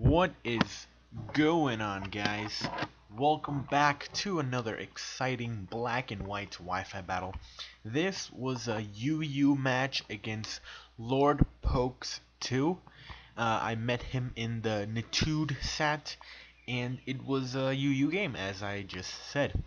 What is going on, guys? Welcome back to another exciting black and white Wi-Fi battle. This was a UU match against Lordpokes2. I met him in the Nitude Xat, and it was a UU game, as I just said.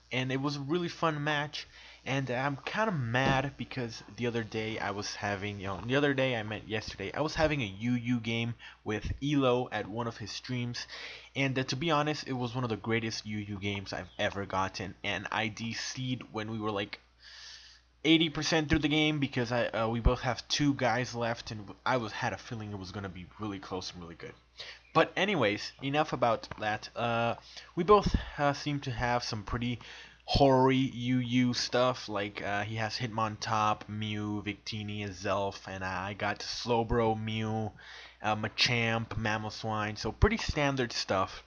And it was a really fun match. And I'm kind of mad because the other day I was having, the other day I meant yesterday, I was having a UU game with Elo at one of his streams, and to be honest, it was one of the greatest UU games I've ever gotten, and I DC'd when we were like 80% through the game because we both have two guys left, and had a feeling it was gonna be really close and really good. But anyways, enough about that. We both seem to have some pretty horror UU stuff. Like he has Hitmon Top, Mew, Victini, Zelf, and I got Slowbro, Mew, Machamp, Mamoswine. So pretty standard stuff.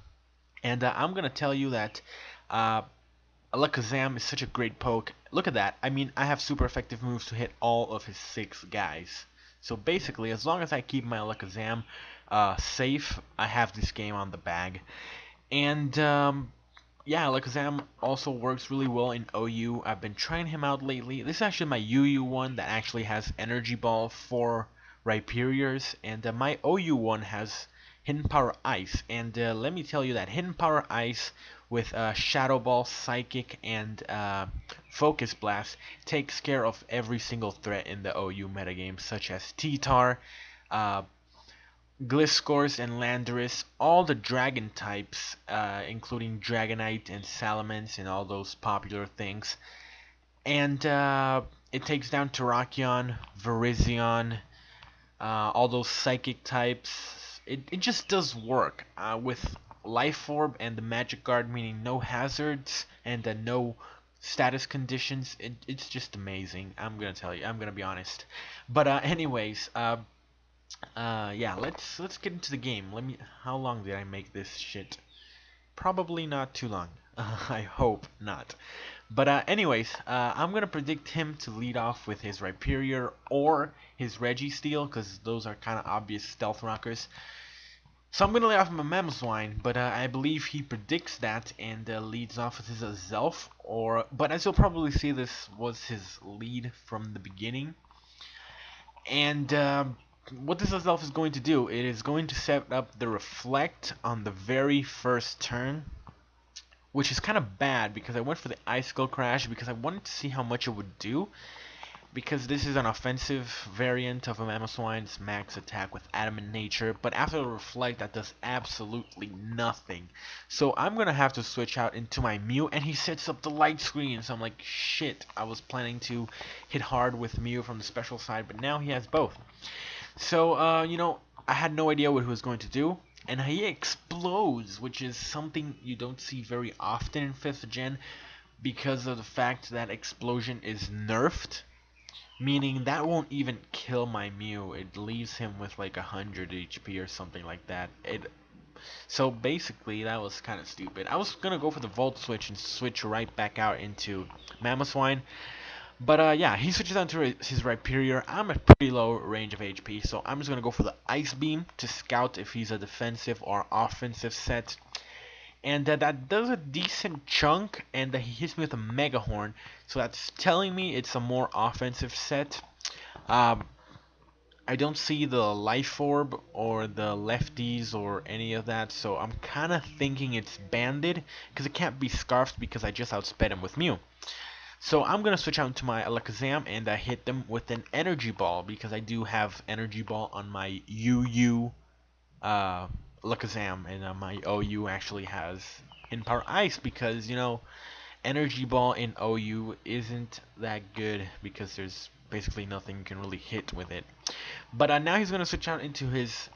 And I'm gonna tell you that Alakazam is such a great poke. Look at that. I mean, I have super effective moves to hit all of his 6 guys. So basically, as long as I keep my Alakazam safe, I have this game on the bag. And yeah, Alakazam also works really well in OU. I've been trying him out lately. This is actually my UU one that actually has Energy Ball for Rhyperiors, and my OU one has Hidden Power Ice. And let me tell you that Hidden Power Ice with Shadow Ball, Psychic, and Focus Blast takes care of every single threat in the OU metagame, such as T-Tar, Gliscors and Landorus, all the dragon types, including Dragonite and Salamence and all those popular things. And it takes down Terrakion, Virizion, all those psychic types. It just does work with Life Orb and the Magic Guard, meaning no hazards and no status conditions. It's just amazing. I'm gonna tell you. I'm gonna be honest. But anyways, yeah, let's get into the game. How long did I make this shit? Probably not too long. I hope not. But anyways, I'm gonna predict him to lead off with his Rhyperior or his Registeel, because those are kind of obvious stealth rockers. So I'm gonna lead off with my Mamoswine, but I believe he predicts that and leads off with his Zelf. But as you'll probably see, this was his lead from the beginning. And what this Zelf is going to do, it is going to set up the Reflect on the very first turn, which is kind of bad because I went for the Icicle Crash because I wanted to see how much it would do, because this is an offensive variant of a Mamoswine's max attack with Adamant Nature, but after the Reflect that does absolutely nothing. So I'm gonna have to switch out into my Mew, and he sets up the light screen, so I'm like, shit, I was planning to hit hard with Mew from the special side, but now he has both. So, you know, I had no idea what he was going to do, and he explodes, which is something you don't see very often in 5th gen because of the fact that explosion is nerfed, meaning that won't even kill my Mew. It leaves him with like 100 HP or something like that. So basically, that was kind of stupid. I was gonna go for the Volt Switch and switch right back out into Mamoswine. But yeah, he switches on to his Rhyperior. I'm at pretty low range of HP, so I'm just going to go for the Ice Beam to scout if he's a defensive or offensive set. And that does a decent chunk, and he hits me with a Mega Horn, so that's telling me it's a more offensive set. I don't see the Life Orb or the Lefties or any of that, so I'm kind of thinking it's Banded, because it can't be Scarfed because I just outsped him with Mew. So I'm going to switch out to my Alakazam and hit them with an Energy Ball, because I do have Energy Ball on my UU Alakazam, and my OU actually has Hidden Power Ice, because, you know, Energy Ball in OU isn't that good because there's basically nothing you can really hit with it. But now he's going to switch out into his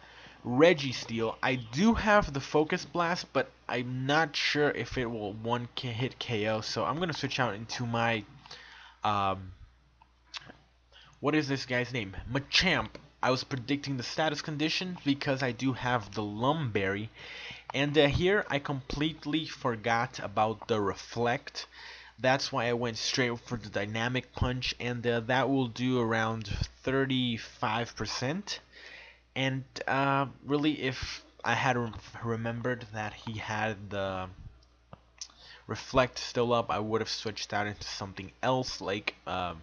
Registeel. I do have the Focus Blast, but I'm not sure if it will hit KO, so I'm gonna switch out into my what is this guy's name? Machamp. I was predicting the status condition because I do have the Lumberry, and here I completely forgot about the Reflect. That's why I went straight for the Dynamic Punch, and that will do around 35%. And really, if I had remembered that he had the reflect still up, I would have switched out into something else, like I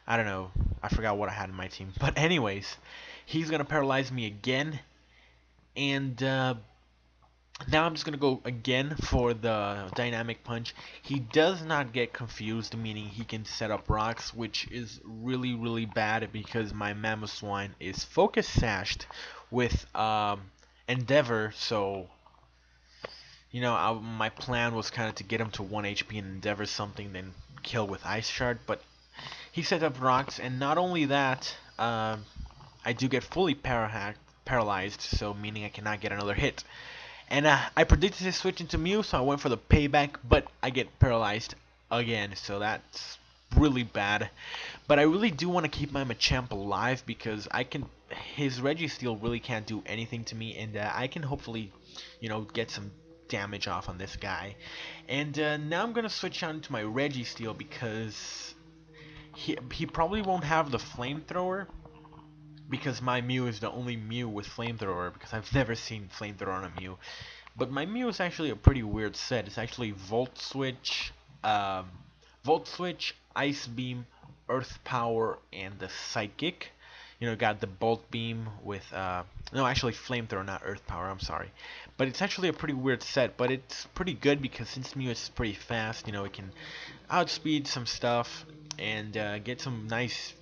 don't know, I forgot what I had in my team. But anyways, he's gonna paralyze me again, and now I'm just gonna go again for the dynamic punch. He does not get confused, meaning he can set up rocks, which is really bad because my Mamoswine is focus sashed with Endeavor. So you know, my plan was kind of to get him to 1 HP and Endeavor something, then kill with Ice Shard. But he set up rocks, and not only that, I do get fully paralyzed, so meaning I cannot get another hit. And I predicted his switch into Mew, so I went for the payback, but I get paralyzed again, so that's really bad. But I really do want to keep my Machamp alive because his Registeel really can't do anything to me, and I can hopefully, you know, get some damage off on this guy. And now I'm gonna switch on to my Registeel because he probably won't have the flamethrower, because my Mew is the only Mew with flamethrower, because I've never seen flamethrower on a Mew. But my Mew is actually a pretty weird set. It's actually Volt Switch, Ice Beam, Earth Power, and the Psychic. You know, got the Bolt Beam with no, actually Flamethrower, not Earth Power. I'm sorry, but it's actually a pretty weird set. But it's pretty good because since Mew is pretty fast, you know, it can outspeed some stuff and get some nice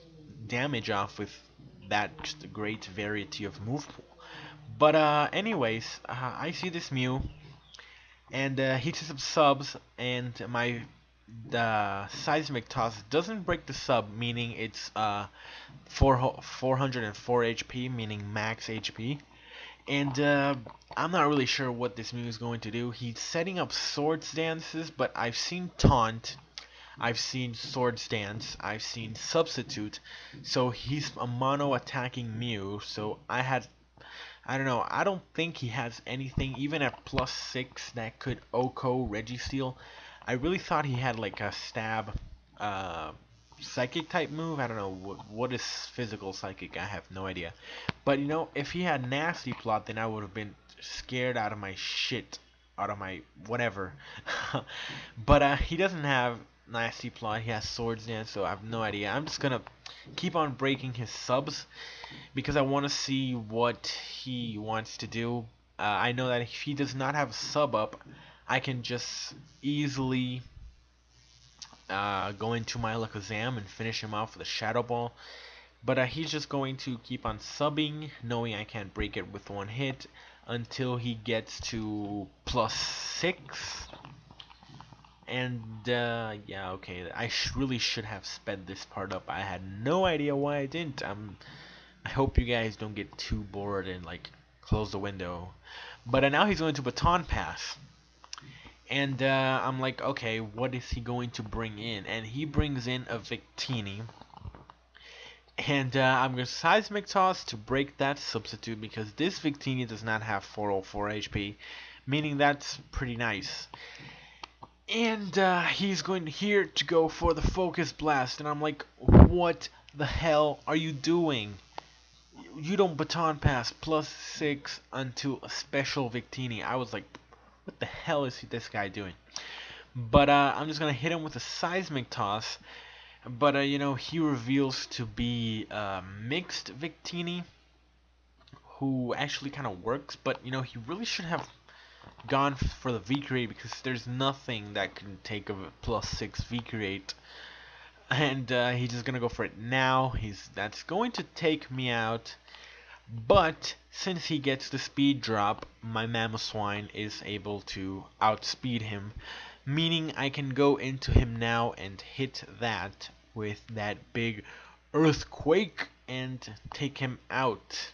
damage off with that great variety of move pool. But anyways, I see this Mew, and he hits some subs, and the Seismic Toss doesn't break the sub, meaning it's 404 HP, meaning max HP. And I'm not really sure what this Mew is going to do. He's setting up Swords Dances, but I've seen Taunt, I've seen Swords Dance, I've seen Substitute, so he's a mono attacking Mew. So I don't know, I don't think he has anything even at +6 that could OHKO Registeel. I really thought he had like a stab psychic type move. I don't know what is physical psychic, I have no idea. But you know, if he had Nasty Plot, then I would have been scared out of my shit, out of my whatever. But he doesn't have Nasty Plot, he has Swords Dance, so I have no idea. I'm just gonna keep on breaking his subs because I want to see what he wants to do. I know that if he does not have a sub up, I can just easily go into my Alakazam and finish him off with a Shadow Ball. But he's just going to keep on subbing, knowing I can't break it with one hit until he gets to +6. And yeah, okay, I really should have sped this part up. I had no idea why I didn't. I hope you guys don't get too bored and like close the window. But now he's going to Baton Pass. And I'm like, okay, what is he going to bring in? And he brings in a Victini. And I'm going to Seismic Toss to break that Substitute because this Victini does not have 404 HP, meaning that's pretty nice. And he's going here to go for the Focus Blast, and I'm like, what the hell are you doing? You don't Baton Pass +6 until a special Victini. I was like, what the hell is this guy doing? But I'm just gonna hit him with a Seismic Toss. But you know, he reveals to be mixed Victini, who actually kind of works. But you know, he really should have gone for the V-Create because there's nothing that can take a +6 V-Create. And he's just gonna go for it now. That's going to take me out. But since he gets the speed drop, my Mamoswine is able to outspeed him, meaning I can go into him now and hit that with that big Earthquake and take him out.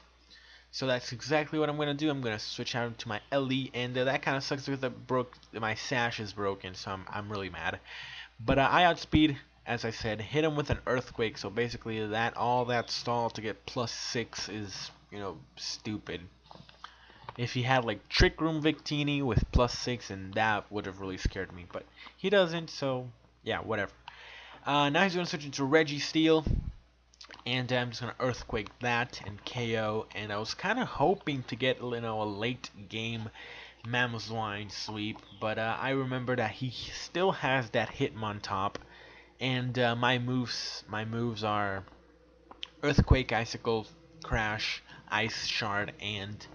So that's exactly what I'm gonna do. I'm gonna switch out to my LE, and that kind of sucks because my sash is broken, so I'm really mad. But I outspeed, as I said, hit him with an Earthquake. So basically, all that stall to get +6 is, you know, stupid. If he had like Trick Room Victini with +6, and that would have really scared me. But he doesn't, so yeah, whatever. Now he's gonna switch into Registeel. and I'm just gonna Earthquake that and KO. And I was kind of hoping to get, you know, a late game Mamoswine sweep, but I remember that he still has that Hitmontop, and my moves are Earthquake, Icicle, Crash, Ice Shard, and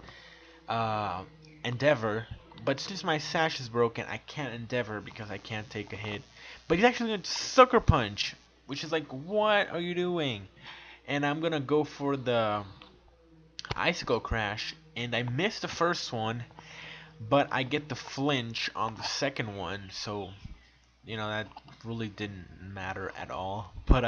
Endeavor. But since my sash is broken, I can't Endeavor because I can't take a hit. But he's actually going to Sucker Punch, which is like, what are you doing? And I'm gonna go for the Icicle Crash, and I missed the first one, but I get the flinch on the second one, so you know that really didn't matter at all. But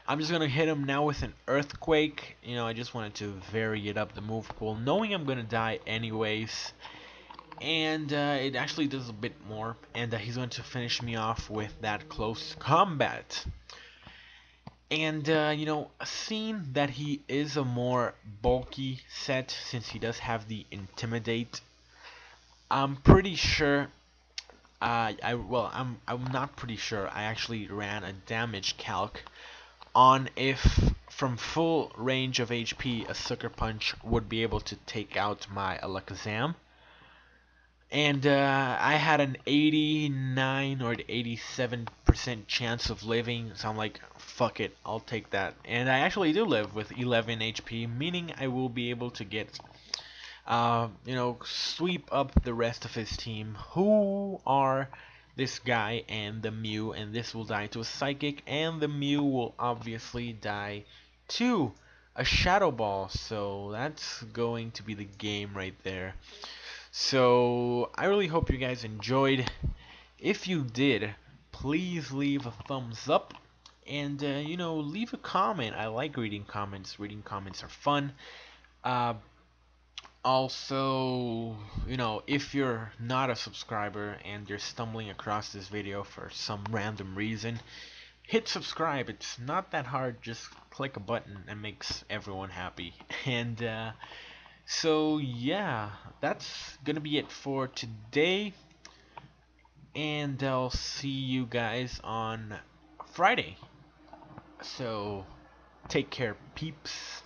I'm just gonna hit him now with an Earthquake. You know, I just wanted to vary it up the move pool, knowing I'm gonna die anyways. And it actually does a bit more, and he's going to finish me off with that close combat. And you know, seeing that he is a more bulky set, since he does have the Intimidate, I'm pretty sure. I'm not pretty sure. I actually ran a damage calc on if from full range of HP a Sucker Punch would be able to take out my Alakazam. And I had an 89 or 87% chance of living, so I'm like, fuck it, I'll take that. And I actually do live with 11 HP, meaning I will be able to get, you know, sweep up the rest of his team, who are this guy and the Mew, and this will die to a Psychic, and the Mew will obviously die to a Shadow Ball, so that's going to be the game right there. So I really hope you guys enjoyed. If you did, please leave a thumbs up, and you know, leave a comment. I like reading comments. Reading comments are fun. Also, you know, if you're not a subscriber and you're stumbling across this video for some random reason, hit subscribe. It's not that hard. Just click a button and makes everyone happy. And so yeah, that's gonna be it for today, and I'll see you guys on Friday. So take care, peeps.